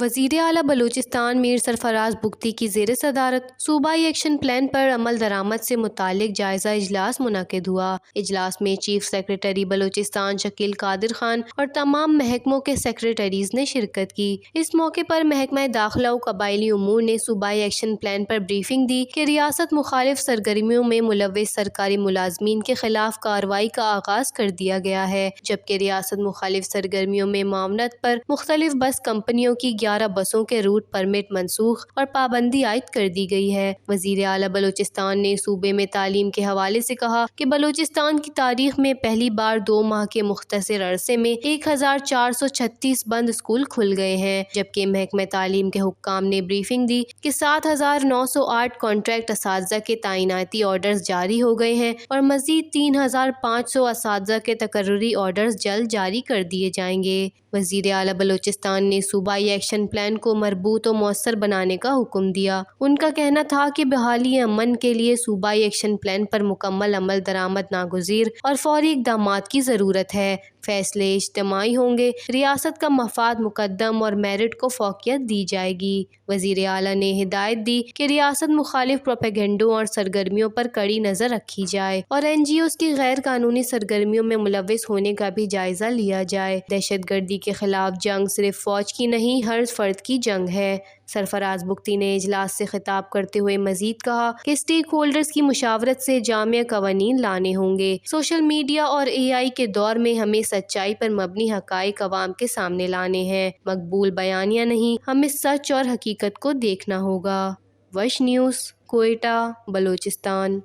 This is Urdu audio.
وزیر اعلیٰ بلوچستان میر سرفراز بگٹی کی زیر صدارت صوبائی ایکشن پلان پر عمل درآمد سے متعلق جائزہ اجلاس منعقد ہوا۔ اجلاس میں چیف سیکریٹری بلوچستان شکیل قادر خان اور تمام محکموں کے سیکریٹریز نے شرکت کی۔ اس موقع پر محکمہ داخلہ و قبائلی امور نے صوبائی ایکشن پلان پر بریفنگ دی کہ ریاست مخالف سرگرمیوں میں ملوث سرکاری ملازمین کے خلاف کارروائی کا آغاز کر دیا گیا ہے، جبکہ ریاست مخالف سرگرمیوں میں معاونت پر مختلف بس کمپنیوں کی 11 بسوں کے روٹ پرمٹ منسوخ اور پابندی عائد کر دی گئی ہے۔ وزیر اعلیٰ بلوچستان نے صوبے میں تعلیم کے حوالے سے کہا کہ بلوچستان کی تاریخ میں پہلی بار 2 ماہ کے مختصر عرصے میں 1436 بند اسکول کھل گئے ہیں، جبکہ محکمہ تعلیم کے حکام نے بریفنگ دی کہ 7908 کانٹریکٹ اساتذہ کے تعیناتی آرڈرز جاری ہو گئے ہیں اور مزید 3500 اساتذہ کے تقرری آرڈرز جلد جاری کر دیے جائیں گے۔ وزیر اعلیٰ بلوچستان نے صوبائی ایکشن پلان کو مربوط و مؤثر بنانے کا حکم دیا۔ ان کا کہنا تھا کہ بحالی امن کے لیے صوبائی ایکشن پلان پر مکمل عمل درآمد ناگزیر اور فوری اقدامات کی ضرورت ہے۔ فیصلے اجتماعی ہوں گے، ریاست کا مفاد مقدم اور میرٹ کو فوقیت دی جائے گی۔ وزیر اعلیٰ نے ہدایت دی کہ ریاست مخالف پروپیگنڈوں اور سرگرمیوں پر کڑی نظر رکھی جائے اور NGOs کی غیر قانونی سرگرمیوں میں ملوث ہونے کا بھی جائزہ لیا جائے۔ دہشت گردی کے خلاف جنگ صرف فوج کی نہیں، ہر فرد کی جنگ ہے۔ سرفراز بگٹی نے اجلاس سے خطاب کرتے ہوئے مزید کہا کہ اسٹیک ہولڈرز کی مشاورت سے جامع قوانین لانے ہوں گے۔ سوشل میڈیا اور AI کے دور میں ہمیں سچائی پر مبنی حقائق عوام کے سامنے لانے ہیں، مقبول بیانیہ نہیں، ہمیں سچ اور حقیقت کو دیکھنا ہوگا۔ وش نیوز، کوئٹہ، بلوچستان۔